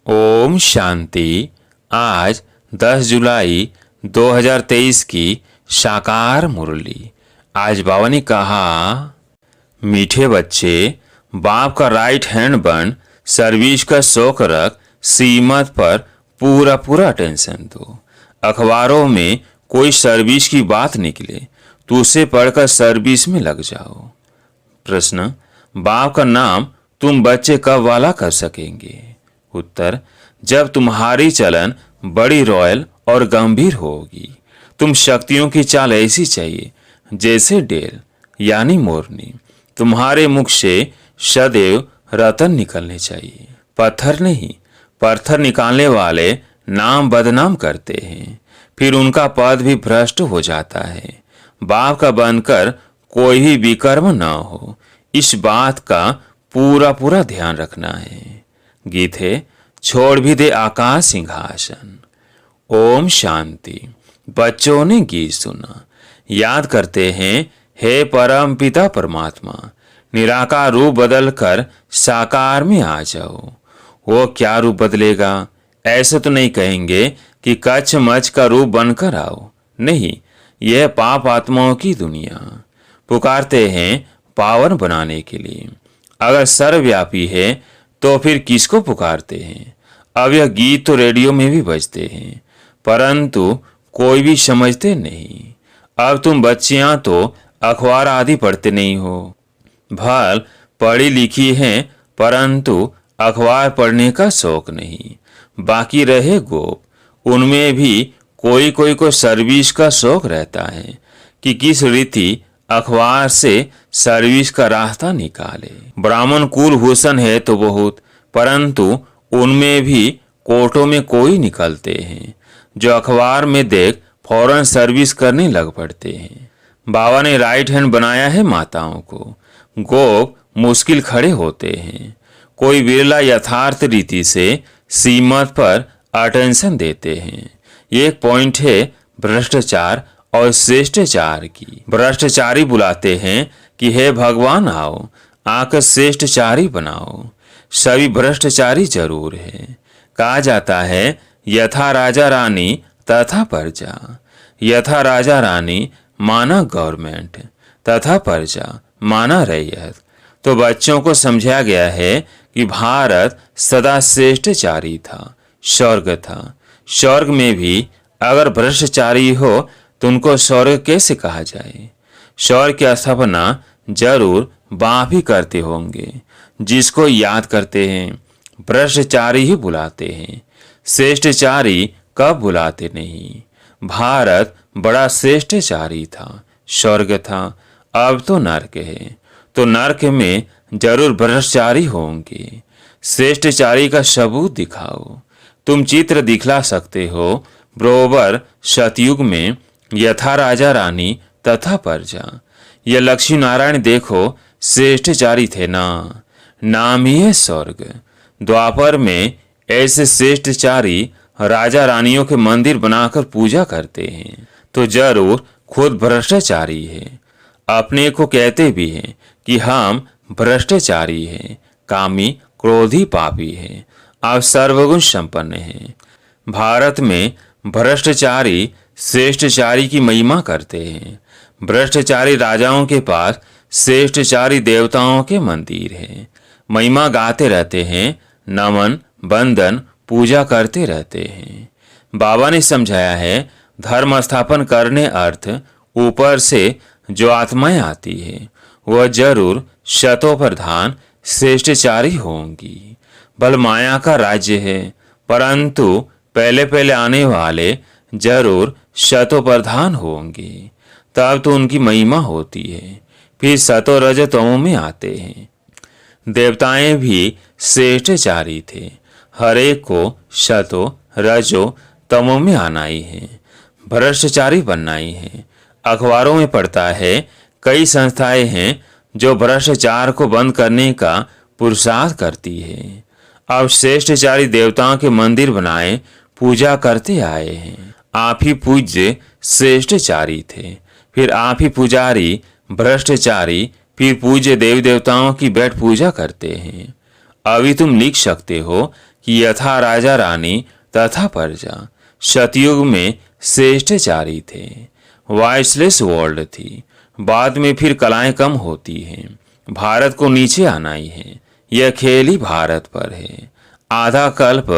ओम शांति। आज 10 जुलाई 2023 की साकार मुरली। आज बाबा ने कहा, मीठे बच्चे, बाप का राइट हैंड बन, सर्विस का शौक रख, सीमत पर पूरा पूरा अटेंशन दो। अखबारों में कोई सर्विस की बात निकले तो उसे पढ़कर सर्विस में लग जाओ। प्रश्न, बाप का नाम तुम बच्चे कब वाला कर सकेंगे? उत्तर, जब तुम्हारी चलन बड़ी रॉयल और गंभीर होगी। तुम शक्तियों की चाल ऐसी चाहिए जैसे डेल यानी मोरनी। तुम्हारे मुख से सदैव रतन निकलने चाहिए, पत्थर नहीं। पत्थर निकालने वाले नाम बदनाम करते हैं, फिर उनका पद भी भ्रष्ट हो जाता है। बाप का बनकर कोई भी विकर्म न हो, इस बात का पूरा पूरा ध्यान रखना है। गीत है, छोड़ भी दे आकाश सिंहासन। ओम शांति। बच्चों ने गीत सुना, याद करते हैं, हे परम पिता परमात्मा, निराकार रूप बदल कर साकार में आ जाओ। वो क्या रूप बदलेगा? ऐसे तो नहीं कहेंगे कि कच्छ मच्छ का रूप बनकर आओ। नहीं, यह पाप आत्माओं की दुनिया। पुकारते हैं पावन बनाने के लिए। अगर सर्वव्यापी है तो फिर किसको पुकारते हैं? अब यह गीत तो रेडियो में भी बजते हैं, परंतु कोई भी समझते नहीं। अब तुम बच्चियां तो अखबार आदि पढ़ते नहीं हो। भल पढ़ी लिखी हैं, परंतु अखबार पढ़ने का शौक नहीं। बाकी रहे गोप, उनमें भी कोई कोई को सर्विस का शौक रहता है कि किस रीति अखबार से सर्विस का रास्ता निकाले। ब्राह्मण कुलभूषण है तो बहुत, परंतु उनमें भी कोर्टों में कोई निकलते हैं जो अखबार में देख फौरन सर्विस करने लग पड़ते हैं। बाबा ने राइट हैंड बनाया है माताओं को। गोप मुश्किल खड़े होते हैं। कोई बिरला यथार्थ रीति से सीमत पर अटेंशन देते हैं। एक पॉइंट है भ्रष्टाचार और श्रेष्ठाचार की। भ्रष्टाचारी बुलाते हैं कि हे भगवान आओ, आकर श्रेष्ठचारी बनाओ। सभी भ्रष्टाचारी जरूर है। कहा जाता है, यथा राजा रानी तथा प्रजा। यथा राजा रानी माना गवर्नमेंट, तथा प्रजा माना रैयत। तो बच्चों को समझाया गया है कि भारत सदा श्रेष्ठचारी था, स्वर्ग था। स्वर्ग में भी अगर भ्रष्टाचारी हो तो उनको स्वर्ग कैसे कहा जाए? स्वर्ग की स्थापना जरूर बाप ही करते होंगे, जिसको याद करते हैं। भ्रष्टाचारी ही बुलाते हैं, श्रेष्ठचारी कब बुलाते नहीं। भारत बड़ा श्रेष्ठचारी था, स्वर्ग था। अब तो नरक है, तो नरक में जरूर भ्रष्टाचारी होंगे। श्रेष्ठचारी का सबूत दिखाओ। तुम चित्र दिखला सकते हो, बरोबर सतयुग में यथा राजा रानी तथा प्रजा। यह लक्ष्मी नारायण देखो श्रेष्ठचारी थे ना, नाम ही है स्वर्ग। द्वापर में ऐसे श्रेष्ठचारी राजा रानियों के मंदिर बनाकर पूजा करते हैं, तो जरूर खुद भ्रष्टाचारी है। अपने को कहते भी हैं कि हम भ्रष्टाचारी हैं, कामी, क्रोधी, पापी हैं। आप सर्वगुण संपन्न हैं। भारत में भ्रष्टाचारी श्रेष्ठचारी की महिमा करते हैं। भ्रष्टाचारी राजाओं के पास श्रेष्ठचारी देवताओं के मंदिर हैं। महिमा गाते रहते हैं, नमन, बंदन, पूजा करते रहते हैं। बाबा ने समझाया है, धर्म स्थापन करने अर्थ ऊपर से जो आत्माएं आती है वह जरूर शतों प्रधान श्रेष्ठचारी होंगी। बल माया का राज्य है, परंतु पहले पहले आने वाले जरूर शतों प्रधान होंगे। तब तो उनकी महिमा होती है। फिर सतो रजतमों में आते हैं। देवताएं भी श्रेष्ठचारी थे। हर एक को शतो रजो तमों में आना ही है, भ्रष्टाचारी बनना ही है। अखबारों में पढ़ता है, कई संस्थाएं हैं जो भ्रष्टाचार को बंद करने का पुरुषार्थ करती है। अब श्रेष्ठचारी देवताओं के मंदिर बनाए पूजा करते आए हैं। आप ही पूज्य श्रेष्ठचारी थे, फिर आप ही पुजारी भ्रष्टाचारी, फिर पूज्य देवी देवताओं की बैठ पूजा करते हैं। अभी तुम लिख सकते हो कि यथा राजा रानी तथा प्रजा सतयुग में श्रेष्ठचारी थे। वॉइसलेस वर्ल्ड थी, बाद में फिर कलाएं कम होती हैं, भारत को नीचे आना ही है। यह खेल ही भारत पर है। आधा कल्प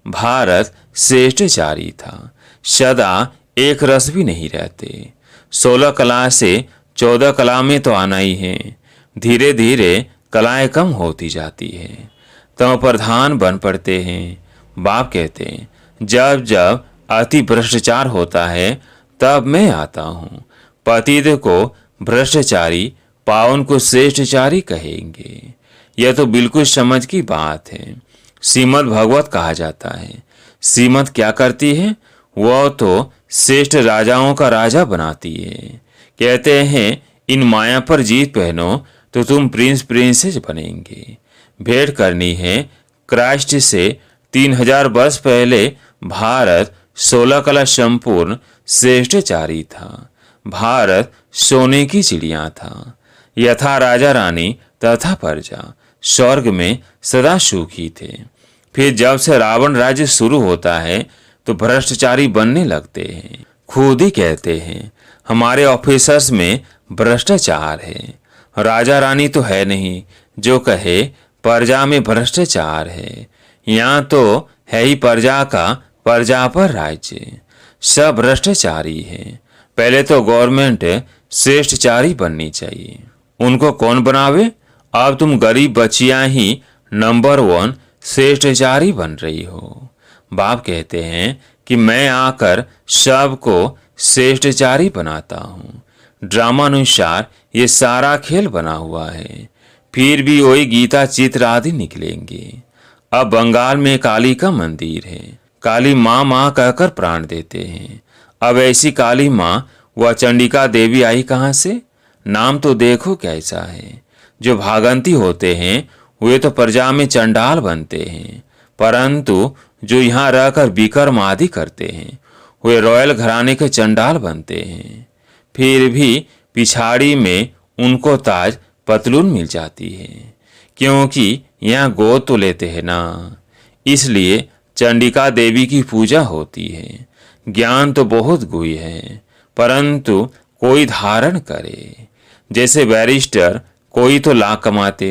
भारत श्रेष्ठचारी था, सदा एक रस भी नहीं रहते। 16 कला से 14 कला में तो आना ही है। धीरे धीरे कलाएं कम होती जाती है, तम प्रधान बन पड़ते हैं। बाप कहते हैं, जब जब अति भ्रष्टाचार होता है तब मैं आता हूँ। पतित को भ्रष्टाचारी, पावन को श्रेष्ठचारी कहेंगे। यह तो बिल्कुल समझ की बात है। श्रीमद् भगवत कहा जाता है। श्रीमद् क्या करती है? वह तो श्रेष्ठ राजाओं का राजा बनाती है। कहते हैं, इन माया पर जीत पहनो तो तुम प्रिंस प्रिंसेस बनेंगे। भेंट करनी है क्राइस्ट से। 3000 वर्ष पहले भारत 16 कला संपूर्ण श्रेष्ठचारी था। भारत सोने की चिड़िया था। यथा राजा रानी तथा प्रजा स्वर्ग में सदा सुखी थे। फिर जब से रावण राज्य शुरू होता है तो भ्रष्टाचारी बनने लगते हैं। खुद ही कहते हैं, हमारे ऑफिसर्स में भ्रष्टाचार है। राजा रानी तो है नहीं जो कहे प्रजा में भ्रष्टाचार है। यहाँ तो है ही प्रजा का प्रजा पर राज्य। सब भ्रष्टाचारी है। पहले तो गवर्नमेंट श्रेष्ठचारी बननी चाहिए। उनको कौन बनावे? अब तुम गरीब बच्चियां ही नंबर 1 श्रेष्ठचारी बन रही हो। बाप कहते हैं कि मैं आकर सबको श्रेष्ठचारी बनाता हूँ। ड्रामानुसार ये सारा खेल बना हुआ है। फिर भी वही गीता चित्र आदि निकलेंगे। अब बंगाल में काली का मंदिर है। काली माँ माँ कहकर प्राण देते हैं। अब ऐसी काली माँ व चंडिका देवी आई कहाँ से? नाम तो देखो कैसा है। जो भागंती होते हैं वे तो प्रजा में चंडाल बनते हैं, परंतु जो यहाँ रहकर विकर्म आदि करते हैं वे रॉयल घराने के चंडाल बनते हैं। फिर भी पिछाड़ी में उनको ताज पतलून मिल जाती है, क्योंकि यहाँ गोद तो लेते हैं ना। इसलिए चंडिका देवी की पूजा होती है। ज्ञान तो बहुत गुही है, परंतु कोई धारण करे। जैसे बैरिस्टर कोई तो लाख कमाते,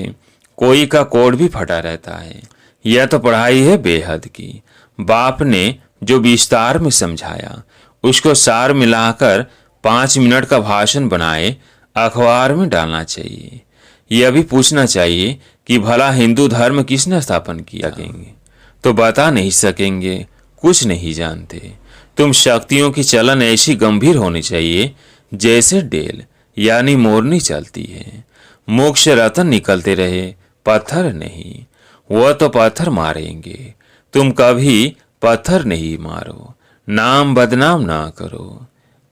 कोई का कोड भी फटा रहता है। यह तो पढ़ाई है बेहद की। बाप ने जो विस्तार में समझाया उसको सार मिलाकर 5 मिनट का भाषण बनाए अखबार में डालना चाहिए। यह भी पूछना चाहिए कि भला हिंदू धर्म किसने स्थापन किया? तो बता नहीं सकेंगे, कुछ नहीं जानते। तुम शक्तियों की चलन ऐसी गंभीर होनी चाहिए जैसे डेल यानी मोरनी चलती है। मोक्ष रतन निकलते रहे, पत्थर नहीं। वह तो पत्थर मारेंगे, तुम कभी पत्थर नहीं मारो। नाम बदनाम ना करो।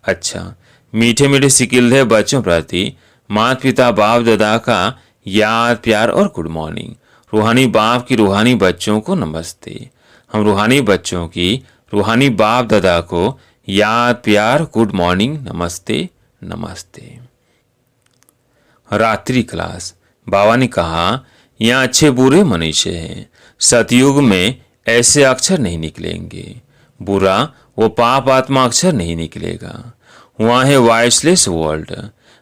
अच्छा, मीठे मीठे सिकिल्दे बच्चों प्रति माता पिता बाप दादा का याद प्यार और गुड मॉर्निंग। रूहानी बाप की रूहानी बच्चों को नमस्ते। हम रूहानी बच्चों की रूहानी बाप दादा को याद प्यार गुड मॉर्निंग नमस्ते नमस्ते। रात्रि क्लास। बाबा ने कहा, यहाँ अच्छे बुरे मनुष्य हैं। सतयुग में ऐसे अक्षर नहीं निकलेंगे। बुरा वो पाप आत्मा अक्षर नहीं निकलेगा। वहाँ है वॉइसलेस वर्ल्ड।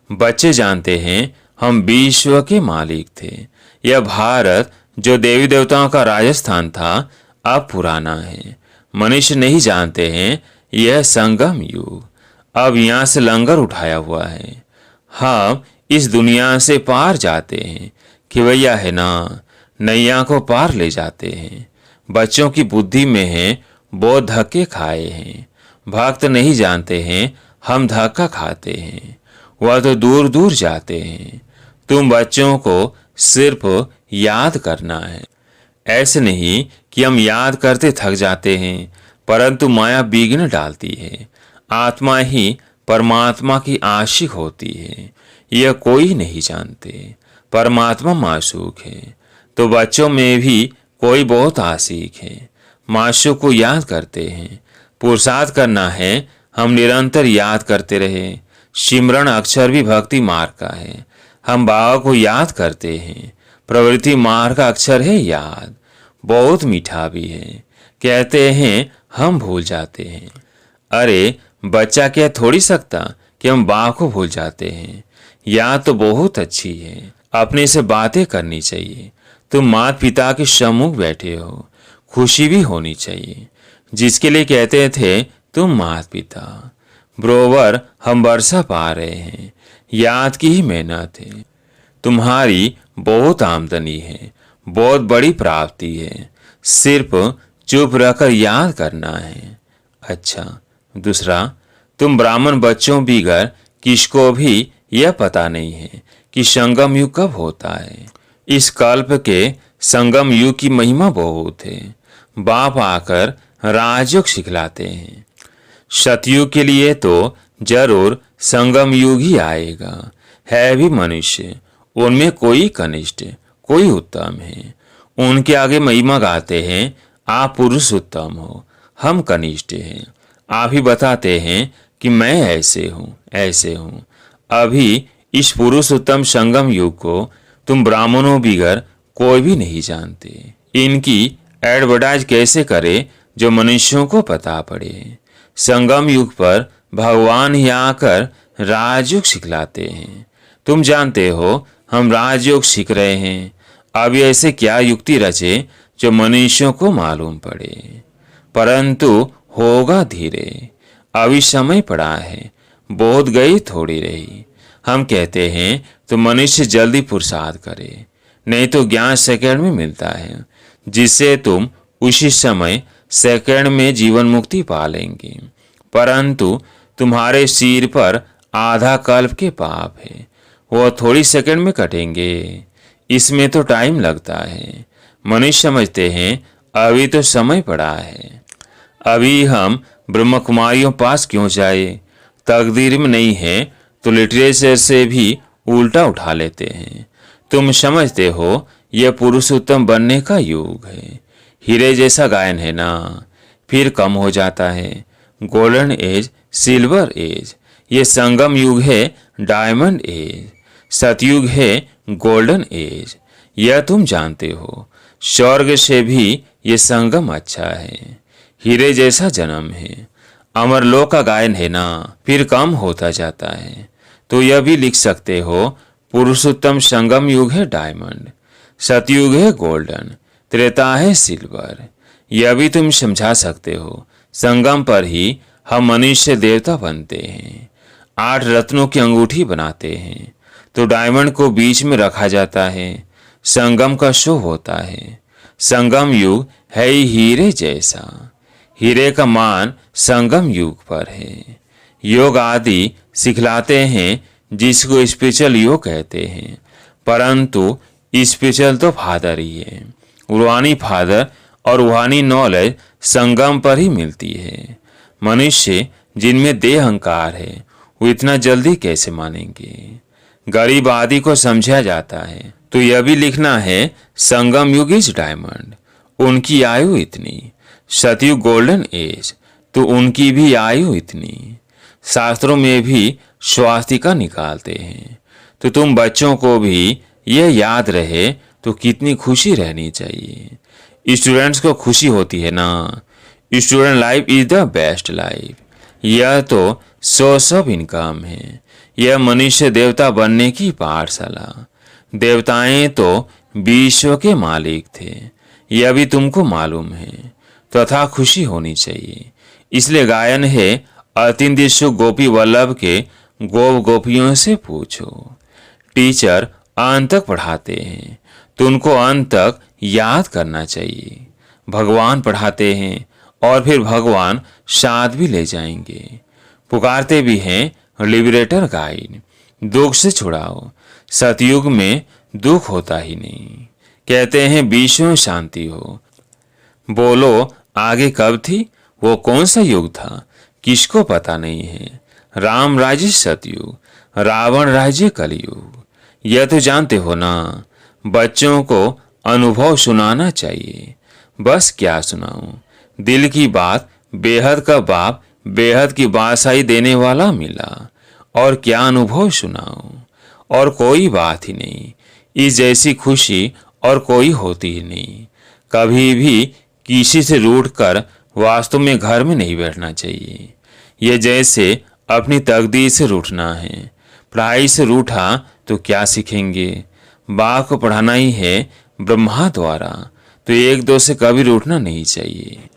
बच्चे जानते हैं हम विश्व के मालिक थे। यह भारत जो देवी देवताओं का राजस्थान था अब पुराना है। मनुष्य नहीं जानते हैं यह संगम युग। अब यहाँ से लंगर उठाया हुआ है। हम इस दुनिया से पार जाते हैं। खिवैया है ना, नैया को पार ले जाते हैं। बच्चों की बुद्धि में है वो धक्के खाए हैं। भक्त नहीं जानते हैं हम धक्का खाते हैं। वह तो दूर दूर जाते हैं। तुम बच्चों को सिर्फ याद करना है। ऐसे नहीं कि हम याद करते थक जाते हैं, परंतु माया विघ्न डालती है। आत्मा ही परमात्मा की आशिक होती है, यह कोई नहीं जानते। परमात्मा मासूक है, तो बच्चों में भी कोई बहुत आशिक है। मासूक को याद करते हैं। पुरुषार्थ करना है हम निरंतर याद करते रहे। सिमरण अक्षर भी भक्ति मार्ग का है। हम बाबा को याद करते हैं। प्रवृत्ति मार्ग का अक्षर है याद। बहुत मीठा भी है। कहते हैं हम भूल जाते हैं। अरे बच्चा कह थोड़ी सकता कि हम बाप को भूल जाते हैं। याद तो बहुत अच्छी है, अपने से बातें करनी चाहिए। तुम माता पिता के सम्मुख बैठे हो, खुशी भी होनी चाहिए। जिसके लिए कहते थे तुम माता पिता। बरोबर हम वर्षा पा रहे हैं, याद की ही मेहनत है। तुम्हारी बहुत आमदनी है, बहुत बड़ी प्राप्ति है, सिर्फ चुप रहकर याद करना है। अच्छा दूसरा, तुम ब्राह्मण बच्चों बिगर किसको भी यह पता नहीं है कि संगम युग कब होता है। इस कल्प के संगम युग की महिमा बहुत है। बाप आकर राजयोग सिखलाते हैं। सतयुग के लिए तो जरूर संगम युग ही आएगा। है भी मनुष्य, उनमें कोई कनिष्ठ कोई उत्तम है। उनके आगे महिमा गाते हैं, आप पुरुष उत्तम हो, हम कनिष्ठ हैं। आप ही बताते हैं कि मैं ऐसे हूँ ऐसे हूँ। अभी इस पुरुष उत्तम संगम युग को तुम ब्राह्मणों बिगर कोई भी नहीं जानते। इनकी एडवर्टाइज कैसे करे जो मनुष्यों को पता पड़े। संगम युग पर भगवान ही आकर राजयोग सिखलाते हैं। तुम जानते हो हम राजयोग सीख रहे हैं। अब ऐसे क्या युक्ति रचे जो मनुष्यों को मालूम पड़े, परंतु होगा धीरे। अभी समय पड़ा है, बहुत गई थोड़ी रही। हम कहते हैं तो मनुष्य जल्दी पुरुषार्थ करे, नहीं तो ज्ञान सेकंड में मिलता है, जिससे तुम उसी समय सेकंड में जीवन मुक्ति पा लेंगे। परंतु तुम्हारे सिर पर आधा कल्प के पाप है, वो थोड़ी सेकंड में कटेंगे। इसमें तो टाइम लगता है। मनुष्य समझते हैं अभी तो समय पड़ा है, अभी हम ब्रह्म कुमारियों पास क्यों जाए। तकदीर में नहीं है तो लिटरेचर से भी उल्टा उठा लेते हैं। तुम समझते हो यह पुरुषोत्तम बनने का युग है। हीरे जैसा गायन है ना, फिर कम हो जाता है। गोल्डन एज, सिल्वर एज, ये संगम युग है, डायमंड एज। सतयुग है, गोल्डन एज। यह तुम जानते हो। स्वर्ग से भी ये संगम अच्छा है। हीरे जैसा जन्म है। अमरलोक का गायन है ना, फिर कम होता जाता है। तो यह भी लिख सकते हो पुरुषोत्तम संगम युग है डायमंड, सतयुग है गोल्डन, त्रेता है सिल्वर। यह भी तुम समझा सकते हो संगम पर ही हम मनुष्य देवता बनते हैं। 8 रत्नों की अंगूठी बनाते हैं तो डायमंड को बीच में रखा जाता है। संगम का शो होता है। संगम युग है ही हीरे जैसा। हीरे का मान संगम युग पर है। योग आदि सिखलाते हैं जिसको स्पिरिचुअल योग कहते हैं, परंतु स्पिरिचुअल तो फादर ही है। रूहानी फादर और रूहानी नॉलेज संगम पर ही मिलती है। मनुष्य जिनमें देह अहंकार है वो इतना जल्दी कैसे मानेंगे। गरीब आदि को समझा जाता है तो यह भी लिखना है संगम युग इज डायमंड, उनकी आयु इतनी। सतयुग गोल्डन एज, तो उनकी भी आयु इतनी। शास्त्रों में भी स्वास्तिका निकालते हैं। तो तुम बच्चों को भी यह याद रहे तो कितनी खुशी रहनी चाहिए। स्टूडेंट्स को खुशी होती है ना। Student life is the best life. यह तो सोर्स ऑफ इनकम है। यह मनुष्य देवता बनने की पाठशाला। देवताएं तो विश्व के मालिक थे, यह भी तुमको मालूम है। तथा खुशी होनी चाहिए। इसलिए गायन है अतिदिशु गोपी वल्लभ के गोप गोपियों से पूछो। टीचर अंत तक पढ़ाते हैं तो उनको अंत तक याद करना चाहिए। भगवान पढ़ाते हैं और फिर भगवान साथ भी ले जाएंगे। पुकारते भी हैं लिबरेटर गाइड, दुख से छुड़ाओ। सतयुग में दुख होता ही नहीं। कहते हैं विश्व में शांति हो। बोलो आगे कब थी, वो कौन सा युग था, किसको पता नहीं है। राम राज्य सतयुग, रावण राज्य कलयुग। यह तो जानते हो ना। बच्चों को अनुभव सुनाना चाहिए। बस क्या सुनाऊं, दिल की बात। बेहद का बाप बेहद की बादशाही देने वाला मिला, और क्या अनुभव सुनाऊं। और कोई बात ही नहीं, इस जैसी खुशी और कोई होती ही नहीं। कभी भी किसी से रूठकर वास्तव में घर में नहीं बैठना चाहिए। ये जैसे अपनी तकदीर से रूठना है। पढ़ाई से रूठा तो क्या सीखेंगे? बाप को पढ़ाना ही है ब्रह्मा द्वारा, तो एक दो से कभी रूठना नहीं चाहिए।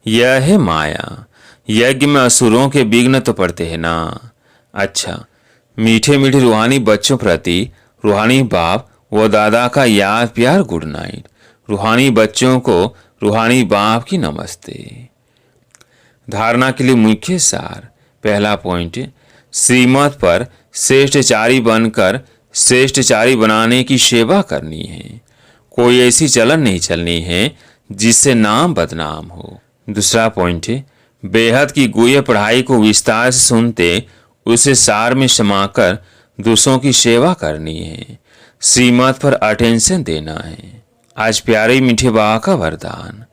यह है माया। यज्ञ में असुरों के विघ्न तो पड़ते हैं ना। अच्छा, मीठे मीठे रूहानी बच्चों प्रति रूहानी बाप व दादा का याद प्यार गुड नाइट। रूहानी बच्चों को रूहानी बाप की नमस्ते। धारणा के लिए मुख्य सार। पहला पॉइंट, श्रीमत पर श्रेष्ठचारी बनकर श्रेष्ठचारी बनाने की सेवा करनी है। कोई ऐसी चलन नहीं चलनी है जिससे नाम बदनाम हो। दूसरा पॉइंट है, बेहद की गुह्य पढ़ाई को विस्तार से सुनते उसे सार में समाकर दूसरों की सेवा करनी है। श्रीमत पर अटेंशन देना है। आज प्यारे मीठे बाबा का वरदान।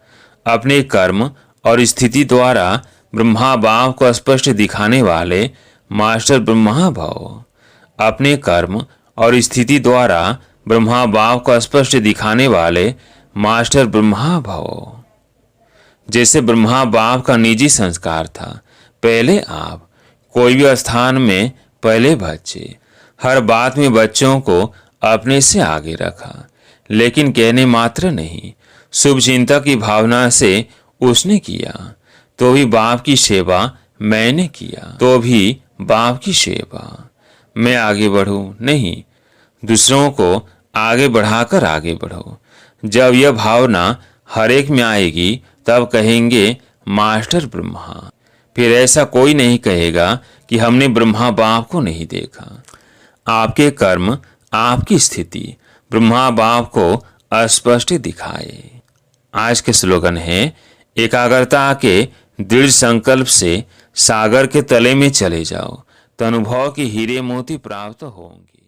अपने कर्म और स्थिति द्वारा ब्रह्मा बाप को स्पष्ट दिखाने वाले मास्टर ब्रह्मा भव। अपने कर्म और स्थिति द्वारा ब्रह्मा बाप को स्पष्ट दिखाने वाले मास्टर ब्रह्मा भव। जैसे ब्रह्मा बाप का निजी संस्कार था, पहले आप। कोई भी स्थान में पहले बच्चे। हर बात में बच्चों को अपने से आगे रखा, लेकिन कहने मात्र नहीं, शुभ चिंता की भावना से उसने किया। तो भी बाप की सेवा मैंने किया, तो भी बाप की सेवा। मैं आगे बढ़ूं नहीं, दूसरों को आगे बढ़ाकर आगे बढ़ो। जब यह भावना हर एक में आएगी तब कहेंगे मास्टर ब्रह्मा। फिर ऐसा कोई नहीं कहेगा कि हमने ब्रह्मा बाप को नहीं देखा। आपके कर्म, आपकी स्थिति ब्रह्मा बाप को स्पष्ट दिखाए। आज के स्लोगन है, एकाग्रता के दृढ़ संकल्प से सागर के तले में चले जाओ तो अनुभव के हीरे मोती प्राप्त होंगे।